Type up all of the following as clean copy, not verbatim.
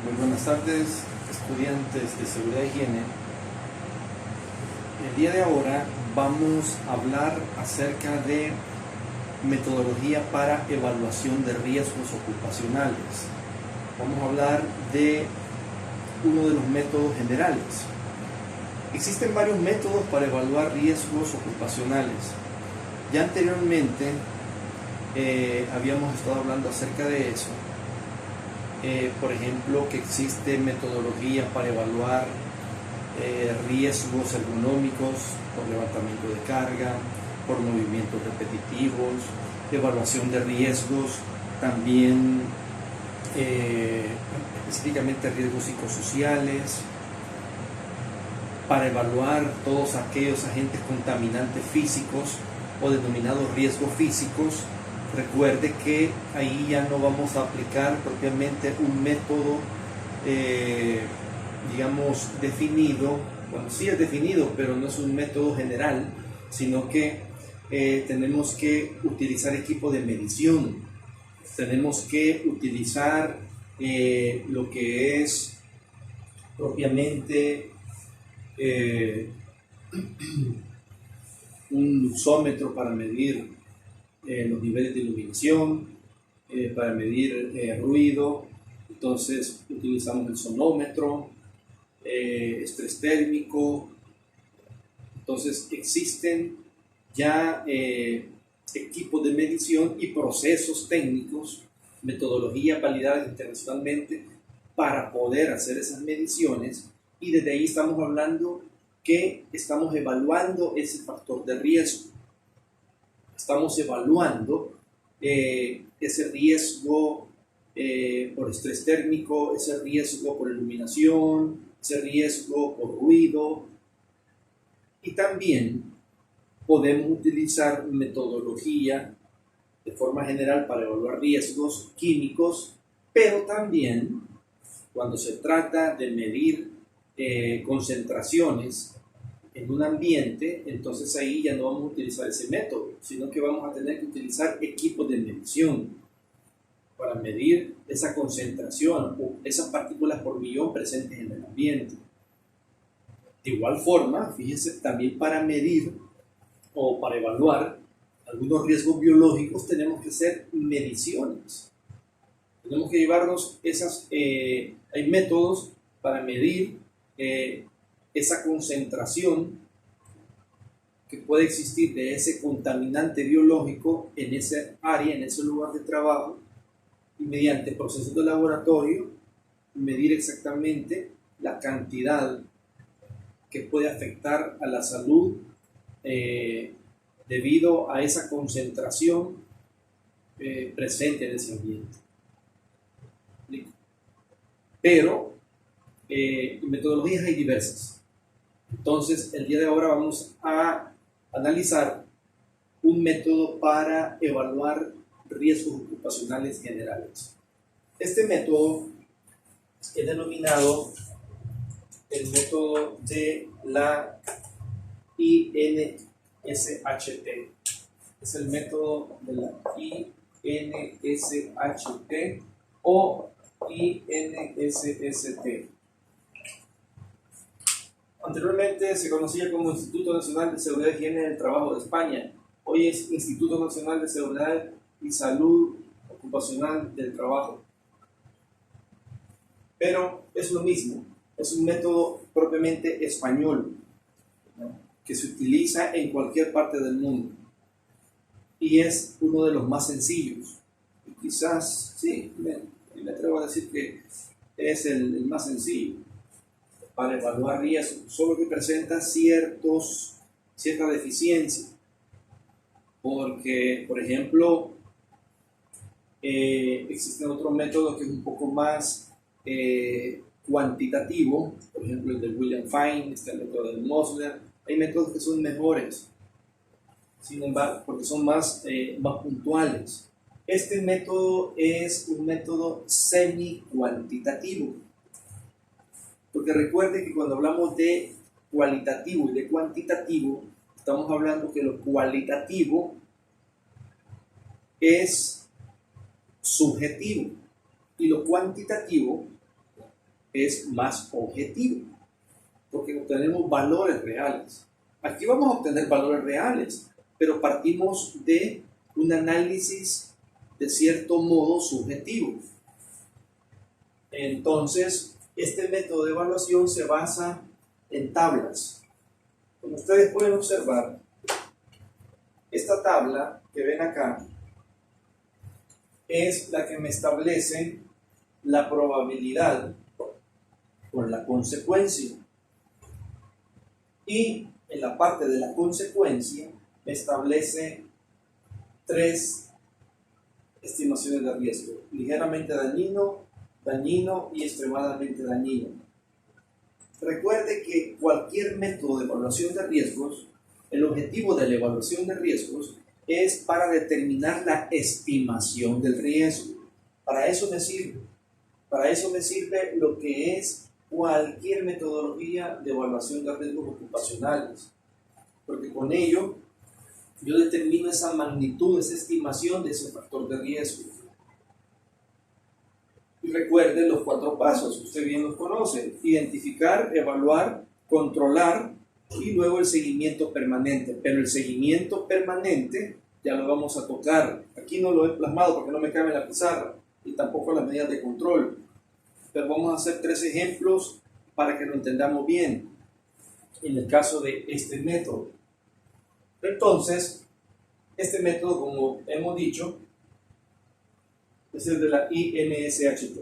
Muy buenas tardes, estudiantes de seguridad e higiene. El día de ahora vamos a hablar acerca de metodología para evaluación de riesgos ocupacionales. Vamos a hablar de uno de los métodos generales. Existen varios métodos para evaluar riesgos ocupacionales. Ya anteriormente habíamos estado hablando acerca de eso. Por ejemplo, que existe metodología para evaluar riesgos ergonómicos por levantamiento de carga, por movimientos repetitivos, evaluación de riesgos, también específicamente riesgos psicosociales, para evaluar todos aquellos agentes contaminantes físicos o denominados riesgos físicos. Recuerde que ahí ya no vamos a aplicar propiamente un método, digamos, definido. Bueno, sí es definido, pero no es un método general, sino que tenemos que utilizar equipo de medición. Tenemos que utilizar lo que es propiamente un luxómetro para medir los niveles de iluminación, para medir ruido. Entonces utilizamos el sonómetro, estrés térmico. Entonces existen ya equipos de medición y procesos técnicos, metodologías validadas internacionalmente para poder hacer esas mediciones, y desde ahí estamos hablando que estamos evaluando ese factor de riesgo. Estamos evaluando ese riesgo por estrés térmico, ese riesgo por iluminación, ese riesgo por ruido, y también podemos utilizar metodología de forma general para evaluar riesgos químicos, pero también cuando se trata de medir concentraciones en un ambiente, entonces ahí ya no vamos a utilizar ese método, sino que vamos a tener que utilizar equipos de medición para medir esa concentración o esas partículas por millón presentes en el ambiente. De igual forma, fíjense, también para medir o para evaluar algunos riesgos biológicos tenemos que hacer mediciones. Tenemos que llevarnos esas, hay métodos para medir esa concentración que puede existir de ese contaminante biológico en ese área, en ese lugar de trabajo, y mediante procesos de laboratorio medir exactamente la cantidad que puede afectar a la salud debido a esa concentración presente en ese ambiente. Pero metodologías hay diversas. Entonces, el día de ahora vamos a analizar un método para evaluar riesgos ocupacionales generales. Este método es denominado el método de la INSHT. Es el método de la INSHT o INSST. Anteriormente se conocía como Instituto Nacional de Seguridad y Higiene del Trabajo de España. Hoy es Instituto Nacional de Seguridad y Salud Ocupacional del Trabajo. Pero es lo mismo, es un método propiamente español, ¿no?, que se utiliza en cualquier parte del mundo y es uno de los más sencillos. Y quizás, sí, me atrevo a decir que es el más sencillo para evaluar riesgos, solo que presenta cierta deficiencia, porque, por ejemplo, existen otros métodos que es un poco más cuantitativo, por ejemplo el de William Fine, el método de Mosler. Hay métodos que son mejores, sin embargo, porque son más puntuales. Este método es un método semi-cuantitativo, porque recuerde que cuando hablamos de cualitativo y de cuantitativo, estamos hablando que lo cualitativo es subjetivo y lo cuantitativo es más objetivo, porque obtenemos valores reales. Aquí vamos a obtener valores reales, pero partimos de un análisis de cierto modo subjetivo. Entonces, este método de evaluación se basa en tablas. Como ustedes pueden observar, esta tabla que ven acá es la que me establece la probabilidad con la consecuencia. Y en la parte de la consecuencia me establece 3 estimaciones de riesgo: ligeramente dañino, dañino y extremadamente dañino. Recuerde que cualquier método de evaluación de riesgos, el objetivo de la evaluación de riesgos es para determinar la estimación del riesgo. Para eso me sirve. Para eso me sirve lo que es cualquier metodología de evaluación de riesgos ocupacionales. Porque con ello yo determino esa magnitud, esa estimación de ese factor de riesgo. Y recuerden los 4 pasos, usted bien los conoce: identificar, evaluar, controlar y luego el seguimiento permanente. Pero el seguimiento permanente ya lo vamos a tocar. Aquí no lo he plasmado porque no me cabe en la pizarra, y tampoco las medidas de control. Pero vamos a hacer 3 ejemplos para que lo entendamos bien en el caso de este método. Entonces, este método, como hemos dicho, es el de la INSHT.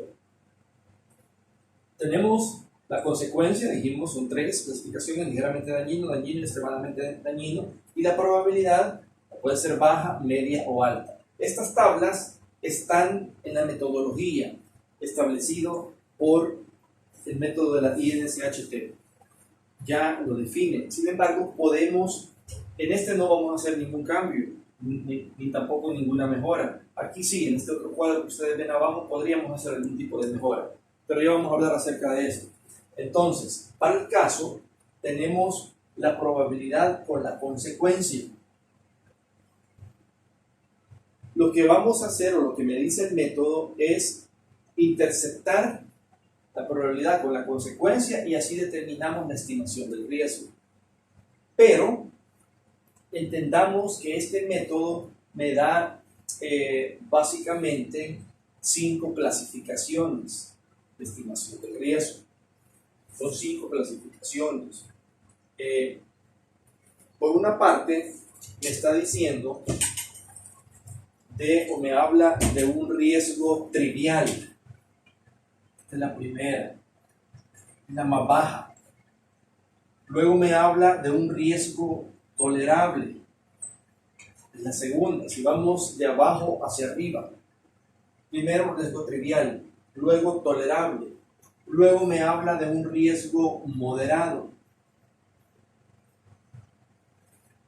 Tenemos la consecuencia, dijimos, son 3 clasificaciones: ligeramente dañino, dañino y extremadamente dañino, y la probabilidad puede ser baja, media o alta. Estas tablas están en la metodología establecido por el método de la INSHT. Ya lo define. Sin embargo, podemos, en este no vamos a hacer ningún cambio, ni tampoco ninguna mejora. Aquí sí, en este otro cuadro que ustedes ven abajo, podríamos hacer algún tipo de mejora, pero ya vamos a hablar acerca de esto. Entonces, para el caso, tenemos la probabilidad con la consecuencia. Lo que vamos a hacer, o lo que me dice el método, es interceptar la probabilidad con la consecuencia y así determinamos la estimación del riesgo. Pero entendamos que este método me da básicamente 5 clasificaciones de estimación del riesgo. Son 5 clasificaciones. Por una parte, me está diciendo o me habla de un riesgo trivial. Esta es la primera, la más baja. Luego me habla de un riesgo tolerable. Es la segunda. Si vamos de abajo hacia arriba, primero riesgo trivial, luego tolerable, luego me habla de un riesgo moderado,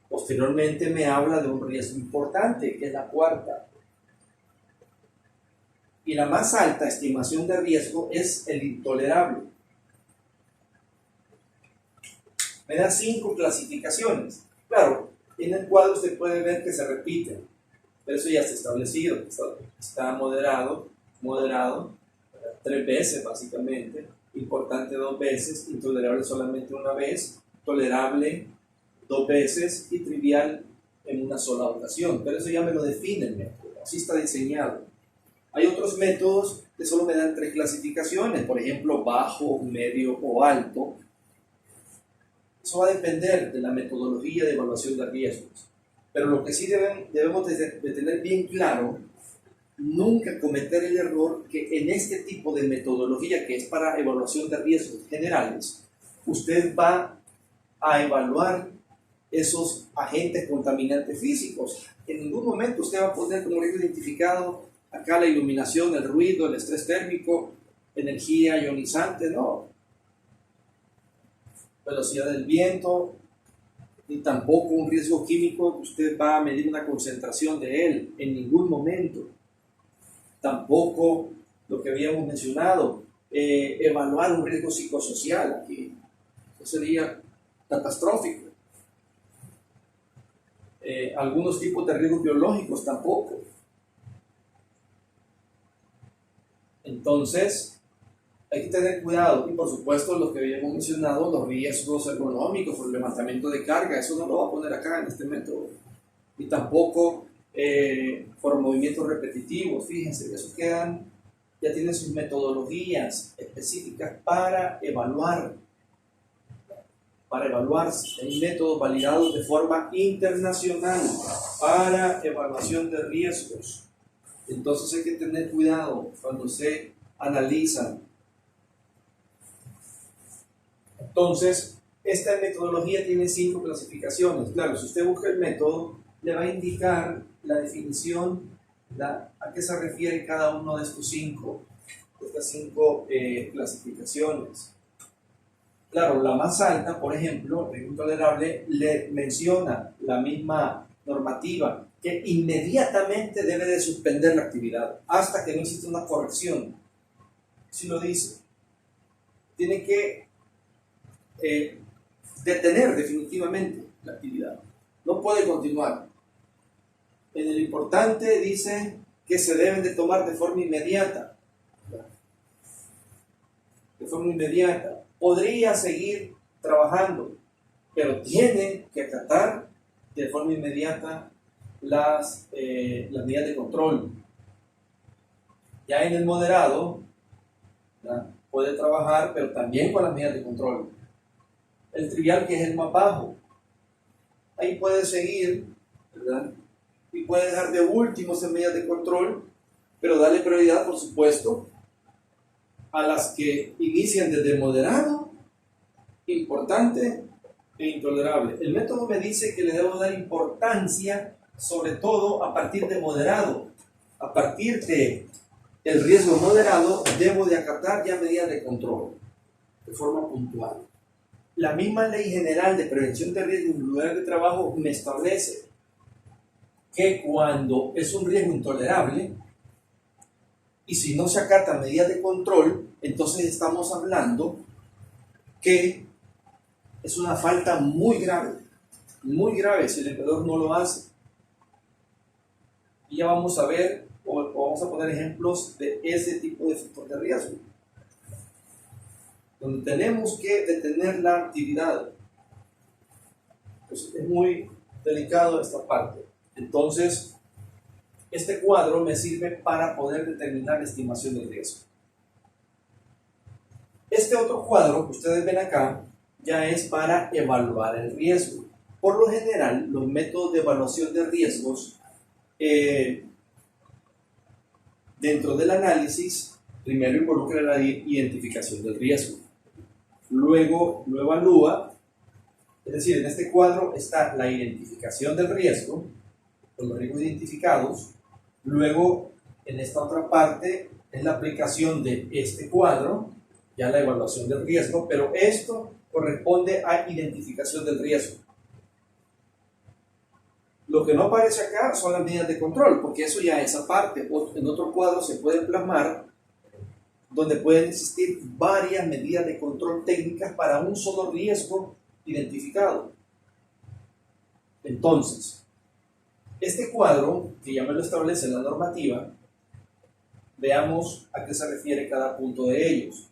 posteriormente me habla de un riesgo importante, que es la cuarta, y la más alta estimación de riesgo es el intolerable. Me da 5 clasificaciones. Claro, en el cuadro usted puede ver que se repiten, pero eso ya está establecido. Está moderado, 3 veces básicamente, importante 2 veces, intolerable solamente 1 vez, tolerable 2 veces y trivial en una sola ocasión. Pero eso ya me lo define el método, así está diseñado. Hay otros métodos que solo me dan 3 clasificaciones, por ejemplo, bajo, medio o alto. Eso va a depender de la metodología de evaluación de riesgos. Pero lo que sí debemos de tener bien claro, nunca cometer el error que en este tipo de metodología, que es para evaluación de riesgos generales, usted va a evaluar esos agentes contaminantes físicos. En ningún momento usted va a poner como riesgo identificado acá la iluminación, el ruido, el estrés térmico, energía ionizante, no. Velocidad del viento, ni tampoco un riesgo químico que usted va a medir una concentración de él en ningún momento. Tampoco lo que habíamos mencionado, evaluar un riesgo psicosocial, aquí eso sería catastrófico. Algunos tipos de riesgos biológicos tampoco. Entonces, hay que tener cuidado y por supuesto los que habíamos mencionado, los riesgos ergonómicos por el levantamiento de carga, eso no lo va a poner acá en este método. Y tampoco por movimientos repetitivos, fíjense, esos quedan, ya tienen sus metodologías específicas para evaluar, hay métodos validados de forma internacional para evaluación de riesgos. Entonces hay que tener cuidado cuando se analizan. Entonces, esta metodología tiene 5 clasificaciones. Claro, si usted busca el método, le va a indicar la definición, a qué se refiere cada uno de estas 5 clasificaciones. Claro, la más alta, por ejemplo, el riesgo intolerable, le menciona la misma normativa que inmediatamente debe de suspender la actividad hasta que no exista una corrección. Si lo dice, tiene que detener definitivamente la actividad. No puede continuar. En el importante dice que se deben de tomar de forma inmediata. De forma inmediata. Podría seguir trabajando, pero tiene que acatar de forma inmediata las medidas de control. Ya en el moderado, ¿verdad?, puede trabajar, pero también con las medidas de control. El trivial, que es el más bajo, ahí puede seguir, ¿verdad?, y puede dejar de último esas medidas de control, pero darle prioridad, por supuesto, a las que inician desde moderado, importante e intolerable. El método me dice que le debo dar importancia, sobre todo a partir de moderado. A partir de el riesgo moderado, debo de acatar ya medidas de control de forma puntual. La misma Ley General de Prevención de Riesgos en lugares de trabajo me establece que cuando es un riesgo intolerable y si no se acatan medidas de control, entonces estamos hablando que es una falta muy grave si el empleador no lo hace. Y ya vamos a ver, o vamos a poner ejemplos de ese tipo de factor de riesgo, donde tenemos que detener la actividad. Pues es muy delicado esta parte. Entonces, este cuadro me sirve para poder determinar la estimación del riesgo. Este otro cuadro que ustedes ven acá ya es para evaluar el riesgo. Por lo general, los métodos de evaluación de riesgos dentro del análisis, primero involucra la identificación del riesgo. Luego lo evalúa, es decir, en este cuadro está la identificación del riesgo, con los riesgos identificados. Luego, en esta otra parte, es la aplicación de este cuadro, ya la evaluación del riesgo, pero esto corresponde a identificación del riesgo. Lo que no aparece acá son las medidas de control, porque eso ya es aparte. En otro cuadro se puede plasmar, donde pueden existir varias medidas de control técnicas para un solo riesgo identificado. Entonces, este cuadro, que ya me lo establece la normativa, veamos a qué se refiere cada punto de ellos.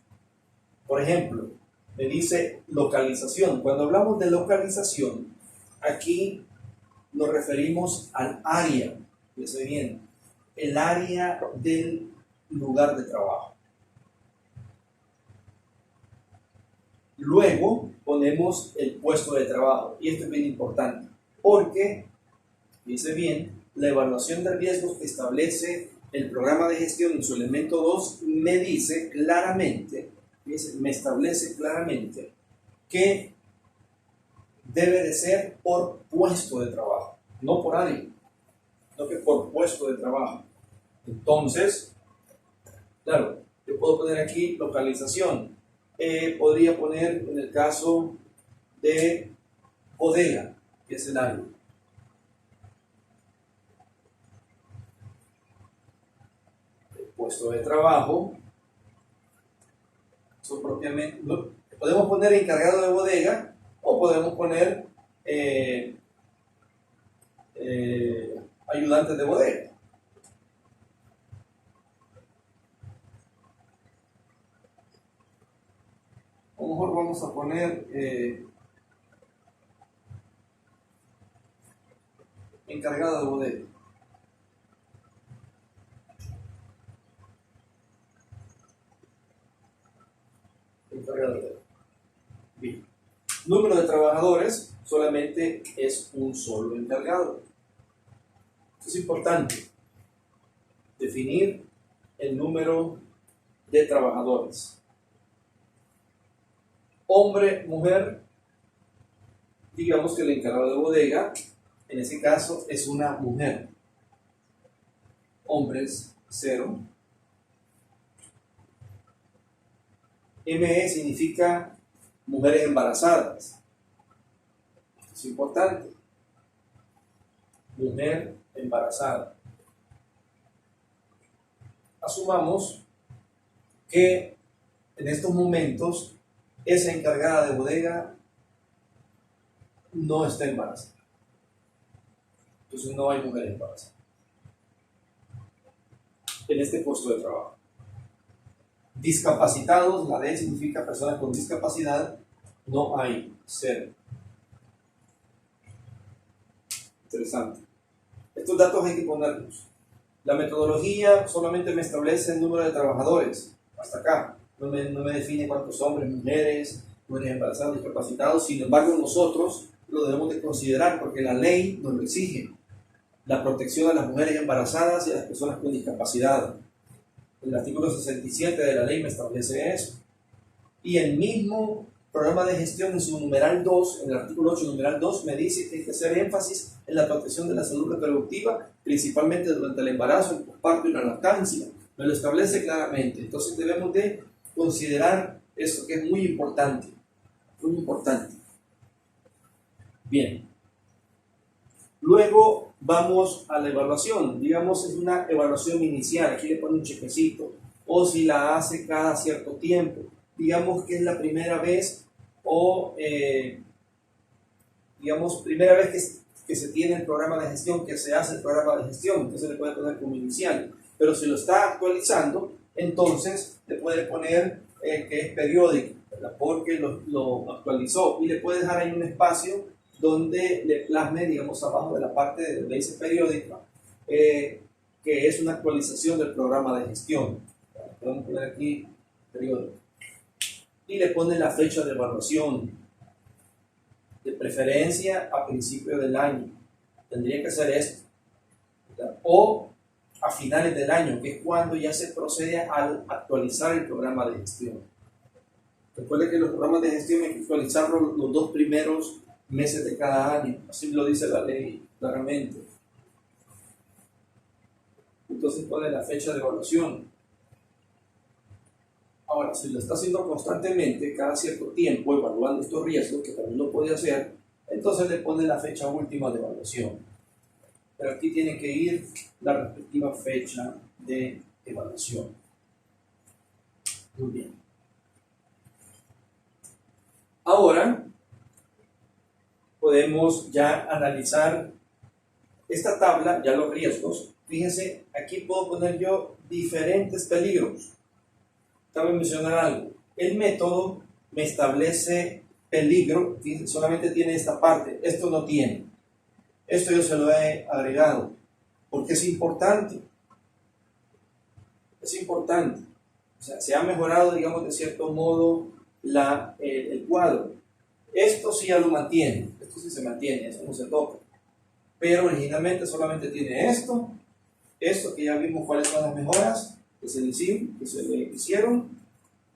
Por ejemplo, me dice localización. Cuando hablamos de localización, aquí nos referimos al área, fíjense bien, el área del lugar de trabajo. Luego ponemos el puesto de trabajo, y esto es bien importante, porque, dice bien, la evaluación de riesgos que establece el programa de gestión en su elemento 2 me dice claramente, me establece claramente que debe de ser por puesto de trabajo, no por área, sino que por puesto de trabajo. Entonces, claro, yo puedo poner aquí localización. Podría poner en el caso de bodega, que es el área. El puesto de trabajo, son propiamente, podemos poner encargado de bodega o podemos poner ayudantes de bodega. mejor vamos a poner encargada de bodega. Encargada de bodega. Bien. Número de trabajadores, solamente es un solo encargado. Es importante definir el número de trabajadores. Hombre, mujer, digamos que el encargado de bodega, en ese caso, es una mujer. Hombres, 0. ME significa mujeres embarazadas. Es importante. Mujer embarazada. Asumamos que en estos momentos esa encargada de bodega no está embarazada. Entonces no hay mujer embarazada en este puesto de trabajo. Discapacitados, la D significa personas con discapacidad, no hay, 0. Interesante. Estos datos hay que ponerlos. La metodología solamente me establece el número de trabajadores, hasta acá. No me define cuántos hombres, mujeres embarazadas, discapacitados. Sin embargo, nosotros lo debemos de considerar porque la ley nos lo exige. La protección a las mujeres embarazadas y a las personas con discapacidad. El artículo 67 de la ley me establece eso. Y el mismo programa de gestión en su numeral 2, en el artículo 8, numeral 2, me dice que hay que hacer énfasis en la protección de la salud reproductiva, principalmente durante el embarazo, el posparto y la lactancia. Me lo establece claramente. Entonces debemos de considerar eso, que es muy importante. Muy importante. Bien. Luego vamos a la evaluación. Digamos, es una evaluación inicial. Aquí le pone un chequecito. O si la hace cada cierto tiempo. Digamos que es la primera vez o, digamos, primera vez que se tiene el programa de gestión, que se hace el programa de gestión. Entonces le puede poner como inicial. Pero si lo está actualizando, entonces le puede poner que es periódico, ¿verdad? Porque lo actualizó. Y le puede dejar ahí un espacio donde le plasme, digamos, abajo de la parte donde dice periódica, que es una actualización del programa de gestión. Podemos poner aquí periódico. Y le pone la fecha de evaluación, de preferencia a principio del año. Tendría que ser esto, ¿verdad? O a finales del año, que es cuando ya se procede a actualizar el programa de gestión. Recuerde que los programas de gestión hay que actualizarlos los 2 primeros meses de cada año, así lo dice la ley claramente. Entonces pone la fecha de evaluación. Ahora, si lo está haciendo constantemente, cada cierto tiempo, evaluando estos riesgos, que también lo puede hacer, entonces le pone la fecha última de evaluación. Pero aquí tiene que ir la respectiva fecha de evaluación. Muy bien. Ahora podemos ya analizar esta tabla, ya los riesgos. Fíjense, aquí puedo poner yo diferentes peligros. Cabe mencionar algo. El método me establece peligro, solamente tiene esta parte, esto no tiene. Esto yo se lo he agregado, porque es importante. Es importante. O sea, se ha mejorado, digamos, de cierto modo el cuadro. Esto sí ya lo mantiene, esto sí se mantiene, eso no se toca. Pero originalmente solamente tiene esto que ya vimos cuáles son las mejoras que se le hicieron,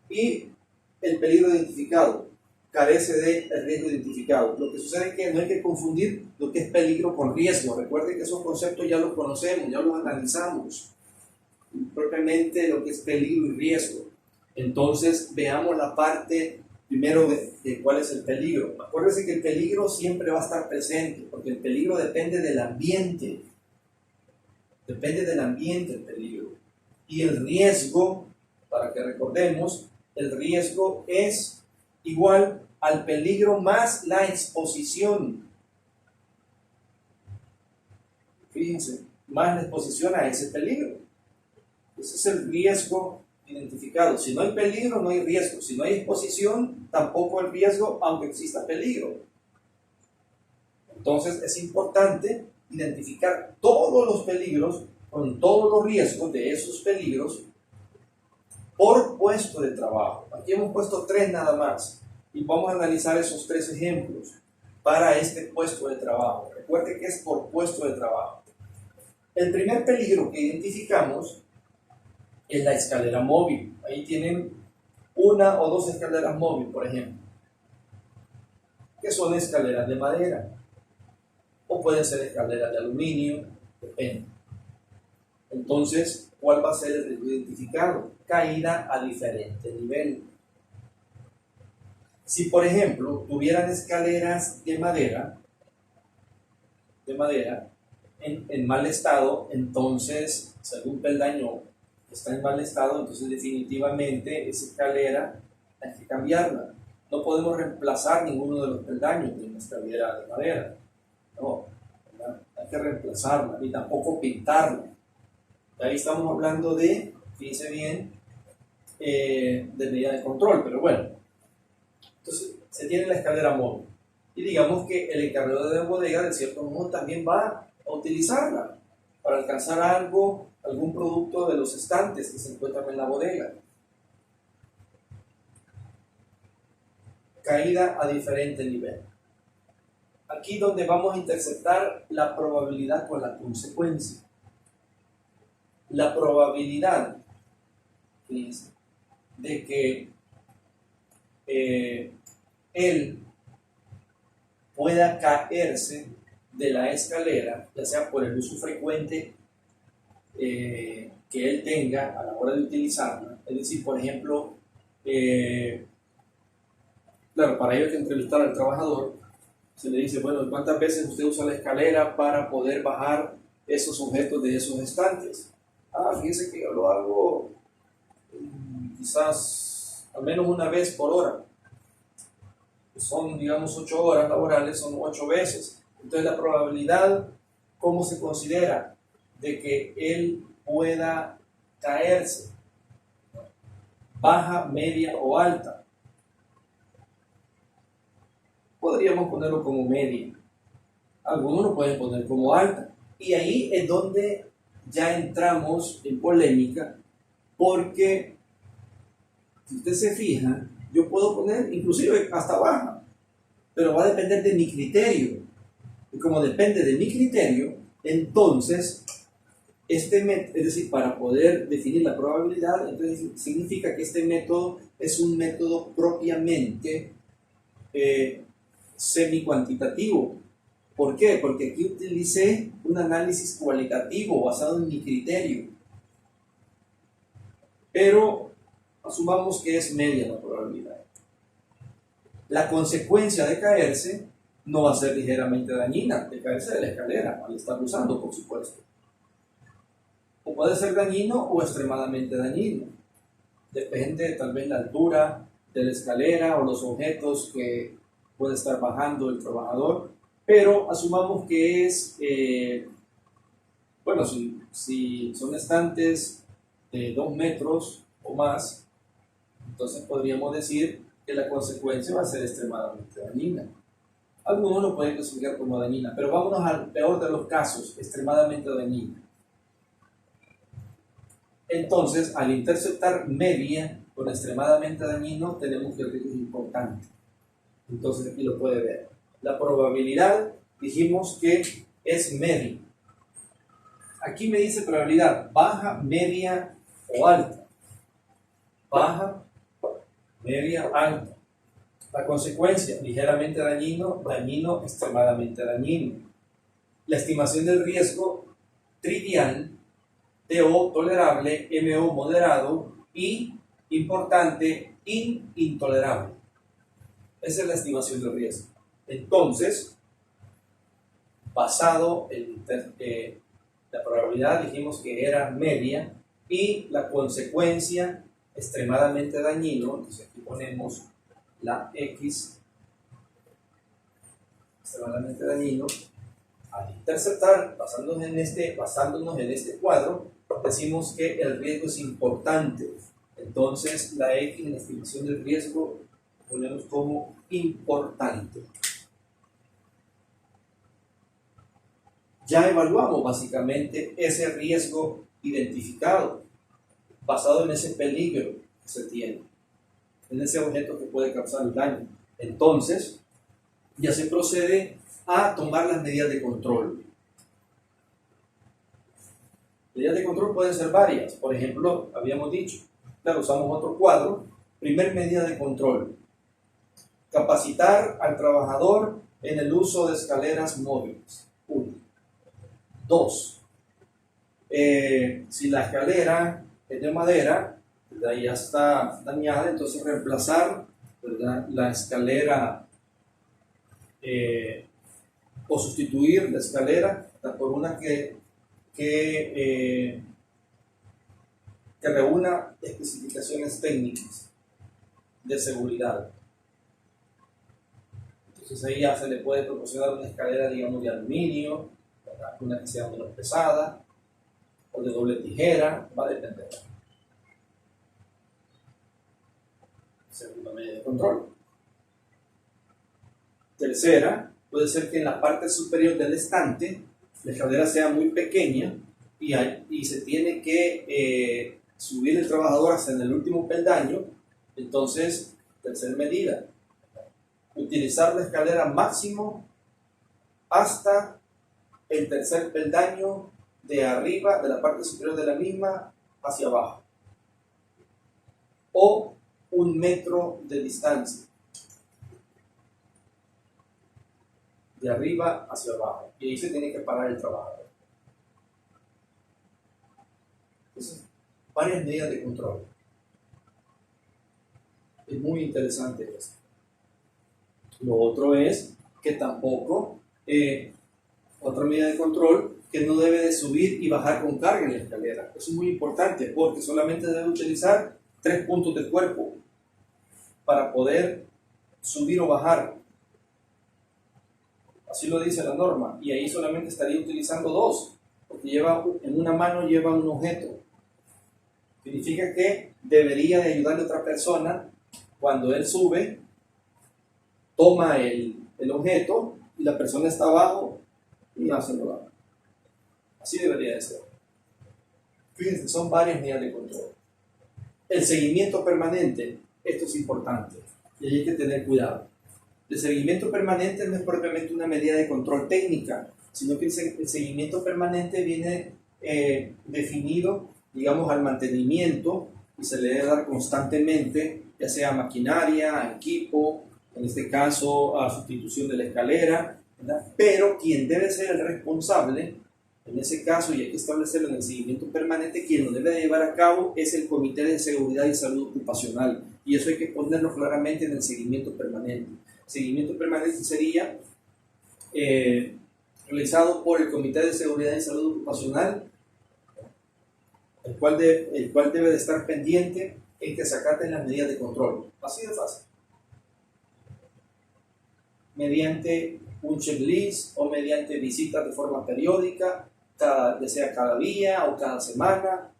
y el peligro identificado, carece de el riesgo identificado. Lo que sucede es que no hay que confundir lo que es peligro con riesgo. Recuerden que esos conceptos ya los conocemos, ya los analizamos. Propiamente lo que es peligro y riesgo. Entonces veamos la parte primero de cuál es el peligro. Acuérdense que el peligro siempre va a estar presente, porque el peligro depende del ambiente. Depende del ambiente el peligro. Y el riesgo, para que recordemos, el riesgo es igual al peligro más la exposición. Fíjense, más la exposición a ese peligro. Ese es el riesgo identificado. Si no hay peligro, no hay riesgo. Si no hay exposición, tampoco hay riesgo, aunque exista peligro. Entonces es importante identificar todos los peligros con todos los riesgos de esos peligros por puesto de trabajo. Aquí hemos puesto 3 nada más y vamos a analizar esos 3 ejemplos para este puesto de trabajo. Recuerde que es por puesto de trabajo. El primer peligro que identificamos es la escalera móvil. Ahí tienen 1 o 2 escaleras móviles, por ejemplo, que son escaleras de madera o pueden ser escaleras de aluminio, depende. Entonces, ¿cuál va a ser el riesgo identificado? Caída a diferente nivel. Si, por ejemplo, tuvieran escaleras de madera en mal estado, entonces, según peldaño está en mal estado, entonces definitivamente esa escalera hay que cambiarla. No podemos reemplazar ninguno de los peldaños de una escalera de madera. No, ¿verdad? Hay que reemplazarla y tampoco pintarla. Ahí estamos hablando de, fíjense bien, de medida de control, pero bueno. Entonces, se tiene la escalera móvil. Y digamos que el encargado de la bodega, de cierto modo, también va a utilizarla para alcanzar algún producto de los estantes que se encuentran en la bodega. Caída a diferente nivel. Aquí donde vamos a interceptar la probabilidad con la consecuencia. La probabilidad, fíjense, de que él pueda caerse de la escalera, ya sea por el uso frecuente que él tenga a la hora de utilizarla. Es decir, por ejemplo, claro, para ello hay que entrevistar al trabajador. Se le dice, bueno, ¿cuántas veces usted usa la escalera para poder bajar esos objetos de esos estantes? Fíjese que yo lo hago quizás al menos una vez por hora. Son, digamos, 8 horas laborales, son 8 veces. Entonces la probabilidad, ¿cómo se considera? De que él pueda caerse, baja, media o alta. Podríamos ponerlo como media. Algunos lo pueden poner como alta. Y ahí es donde ya entramos en polémica, porque si usted se fija, yo puedo poner inclusive hasta baja, pero va a depender de mi criterio. Y como depende de mi criterio, entonces, es decir, para poder definir la probabilidad, entonces significa que este método es un método propiamente semi-cuantitativo. ¿Por qué? Porque aquí utilicé un análisis cualitativo basado en mi criterio. Pero asumamos que es media la probabilidad. La consecuencia de caerse no va a ser ligeramente dañina, de caerse de la escalera, al estar usando, por supuesto. O puede ser dañino o extremadamente dañino. Depende tal vez la altura de la escalera o los objetos que puede estar bajando el trabajador. Pero asumamos que es, bueno, si son estantes de 2 metros o más, entonces podríamos decir que la consecuencia va a ser extremadamente dañina. Algunos lo pueden clasificar como dañina, pero vámonos al peor de los casos, extremadamente dañina. Entonces, al interceptar media con extremadamente dañino, tenemos que el riesgo es importante. Entonces, aquí lo puede ver. La probabilidad, dijimos que es media. Aquí me dice probabilidad baja, media o alta. Baja, media, alta. La consecuencia, ligeramente dañino, dañino, extremadamente dañino. La estimación del riesgo, trivial, TO, tolerable, MO, moderado y, importante, intolerable. Esa es la estimación del riesgo. Entonces, basado en la probabilidad, dijimos que era media, y la consecuencia, extremadamente dañino, entonces aquí ponemos la X, extremadamente dañino. Al interceptar, basándonos en este cuadro, decimos que el riesgo es importante. Entonces, la X en la estimación del riesgo ponemos como importante. Ya evaluamos básicamente ese riesgo identificado, basado en ese peligro que se tiene, en ese objeto que puede causar el daño. Entonces, ya se procede a tomar las medidas de control. Medidas de control pueden ser varias. Por ejemplo, habíamos dicho, claro, usamos otro cuadro. Primer medida de control: capacitar al trabajador en el uso de escaleras móviles. 1. 2. Si la escalera es de madera, ¿verdad?, ya está dañada, entonces reemplazar, ¿verdad?, la escalera o sustituir la escalera por una que reúna especificaciones técnicas de seguridad. Entonces ahí ya se le puede proporcionar una escalera, digamos, de aluminio, ¿verdad?, una que sea menos pesada, o de doble tijera, va a depender. Segunda medida de control. Tercera, puede ser que en la parte superior del estante la escalera sea muy pequeña y se tiene que subir el trabajador hasta en el último peldaño. Entonces, tercera medida, utilizar la escalera máximo hasta el tercer peldaño de arriba, de la parte superior de la misma, hacia abajo, o 1 metro de distancia, de arriba hacia abajo, y ahí se tiene que parar el trabajador. Entonces, varias medidas de control. Es muy interesante esto. Lo otro es que tampoco, otra medida de control, que no debe de subir y bajar con carga en la escalera. Eso es muy importante porque solamente debe utilizar 3 puntos de cuerpo para poder subir o bajar. Así lo dice la norma, y ahí solamente estaría utilizando 2, porque en una mano lleva un objeto. Significa que debería de ayudarle a otra persona cuando él sube, toma el objeto y la persona está abajo y hace lo baja. Así debería de ser. Fíjense, son varias medidas de control. El seguimiento permanente, esto es importante y hay que tener cuidado. El seguimiento permanente no es propiamente una medida de control técnica, sino que el seguimiento permanente viene definido, digamos, al mantenimiento, y se le debe dar constantemente, ya sea a maquinaria, a equipo, en este caso a sustitución de la escalera, ¿verdad? Pero quien debe ser el responsable, en ese caso, y hay que establecerlo en el seguimiento permanente, quien lo debe de llevar a cabo es el Comité de Seguridad y Salud Ocupacional, y eso hay que ponerlo claramente en el seguimiento permanente. Seguimiento permanente sería realizado por el Comité de Seguridad y Salud Ocupacional, el cual debe de estar pendiente en que se acaten las medidas de control. Así de fácil. Mediante un checklist o mediante visitas de forma periódica, ya sea cada día o cada semana.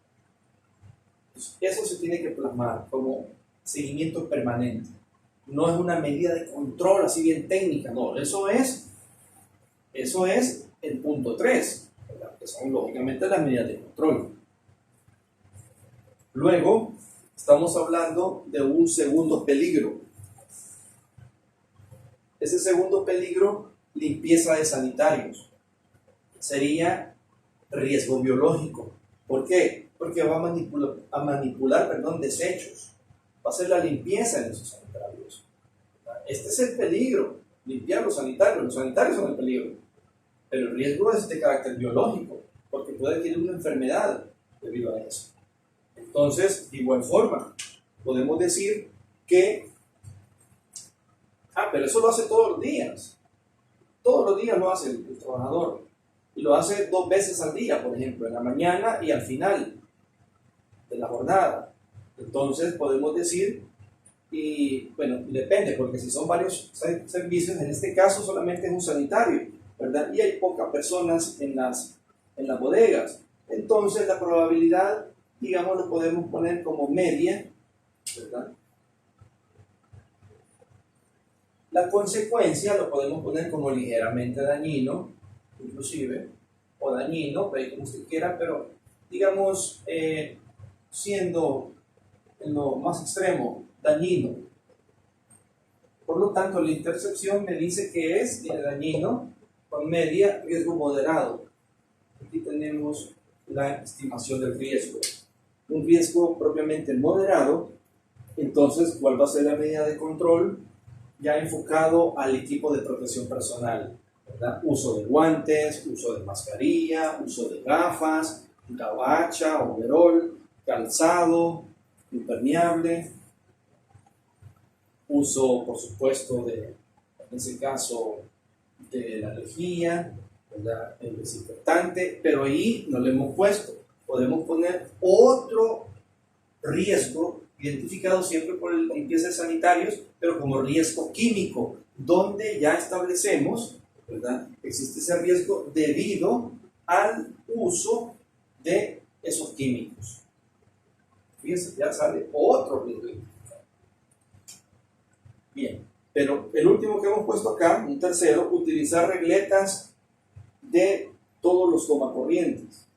Eso se tiene que plasmar como seguimiento permanente. No es una medida de control así bien técnica, no, eso es el punto 3, ¿verdad?, que son lógicamente las medidas de control. Luego, estamos hablando de un segundo peligro. Ese segundo peligro, limpieza de sanitarios, sería riesgo biológico. ¿Por qué? Porque va a manipular desechos. Va a hacer la limpieza de esos sanitarios. Este es el peligro, limpiar los sanitarios. Los sanitarios son el peligro. Pero el riesgo es de carácter biológico, porque puede adquirir una enfermedad debido a eso. Entonces, de igual forma, podemos decir que, pero eso lo hace todos los días. Todos los días lo hace el trabajador. Y lo hace 2 veces al día, por ejemplo, en la mañana y al final de la jornada. Entonces, podemos decir, y bueno, depende, porque si son varios servicios, en este caso solamente es un sanitario, ¿verdad? Y hay pocas personas en las bodegas. Entonces, la probabilidad digamos, lo podemos poner como media, ¿verdad? La consecuencia lo podemos poner como ligeramente dañino, inclusive, o dañino, como usted quiera, pero digamos, siendo en lo más extremo, dañino. Por lo tanto, la intercepción me dice que es dañino con media, riesgo moderado. Aquí tenemos la estimación del riesgo. Un riesgo propiamente moderado, entonces, ¿cuál va a ser la medida de control? Ya enfocado al equipo de protección personal, ¿verdad? Uso de guantes, uso de mascarilla, uso de gafas, gabacha, overol, calzado, impermeable, uso, por supuesto, en ese caso, de la lejía, ¿verdad? El desinfectante, pero ahí no le hemos puesto. Podemos poner otro riesgo identificado siempre por el limpieza de sanitarios, pero como riesgo químico, donde ya establecemos, ¿verdad? Existe ese riesgo debido al uso de esos químicos. Fíjense, ya sale otro riesgo. Bien, pero el último que hemos puesto acá, un tercero, utilizar regletas de todos los tomacorrientes.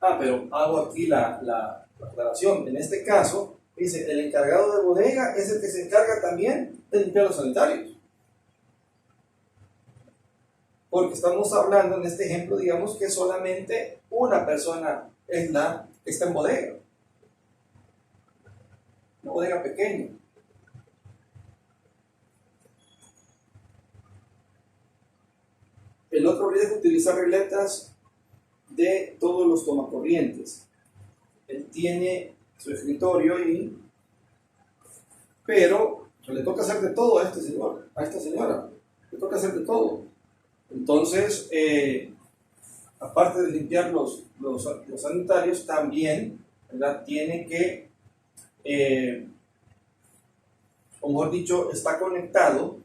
Pero hago aquí la aclaración. En este caso, dice, el encargado de bodega es el que se encarga también de limpiar los sanitarios. Porque estamos hablando en este ejemplo, digamos que solamente una persona es la que está en bodega. Una bodega pequeña. El otro riesgo es utilizar regletas de todos los tomacorrientes. Él tiene su escritorio ahí, pero le toca hacer de todo a este señor, a esta señora. Le toca hacer de todo. Entonces, aparte de limpiar los sanitarios, también, ¿verdad? Tiene que, o mejor dicho, está conectado,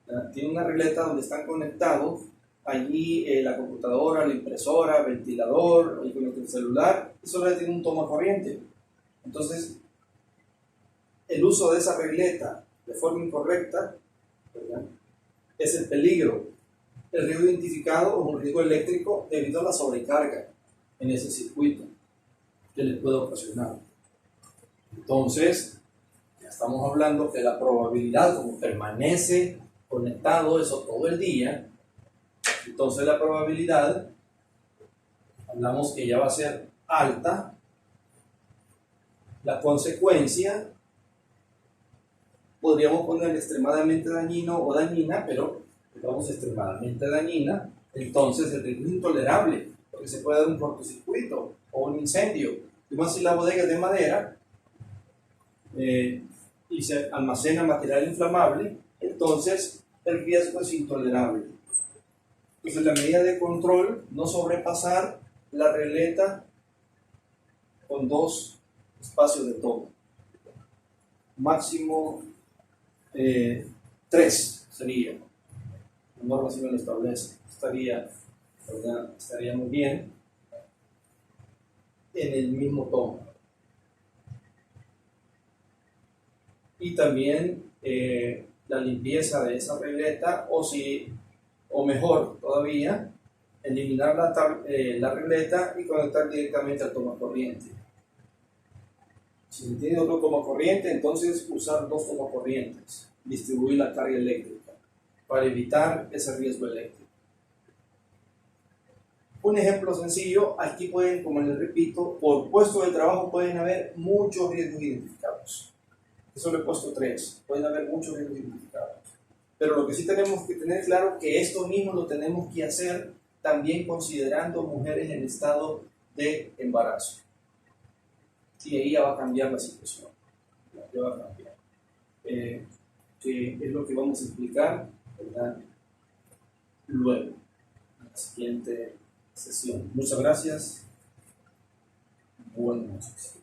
¿verdad? Tiene una regleta donde están conectados allí la computadora, la impresora, el ventilador, ahí con el celular, y solo tiene un toma corriente. Entonces, el uso de esa regleta de forma incorrecta, ¿verdad? Es el peligro. El riesgo identificado como un riesgo eléctrico debido a la sobrecarga en ese circuito que le puede ocasionar. Entonces, ya estamos hablando que la probabilidad, como permanece conectado eso todo el día, entonces la probabilidad, hablamos que ya va a ser alta. La consecuencia, podríamos poner extremadamente dañino o dañina, pero digamos extremadamente dañina, entonces el riesgo es intolerable, porque se puede dar un cortocircuito o un incendio. Y más si la bodega es de madera y se almacena material inflamable, entonces el riesgo es intolerable. Entonces la medida de control, no sobrepasar la regleta con 2 espacios de toma. Máximo 3 sería. La norma así me lo establece. Estaría muy bien en el mismo tomo. Y también la limpieza de esa regleta, o mejor todavía, eliminar la regleta y conectar directamente al tomacorriente. Si se tiene otro tomacorriente, entonces usar 2 tomacorrientes, distribuir la carga eléctrica para evitar ese riesgo eléctrico. Un ejemplo sencillo, aquí pueden, como les repito, por puesto de trabajo pueden haber muchos riesgos identificados. Eso le he puesto 3, pueden haber muchos riesgos identificados. Pero lo que sí tenemos que tener claro que esto mismo lo tenemos que hacer también considerando mujeres en estado de embarazo. Y ahí ya va a cambiar la situación. Ya va a cambiar. Que es lo que vamos a explicar, ¿verdad? Luego, en la siguiente sesión. Muchas gracias. Buenas noches.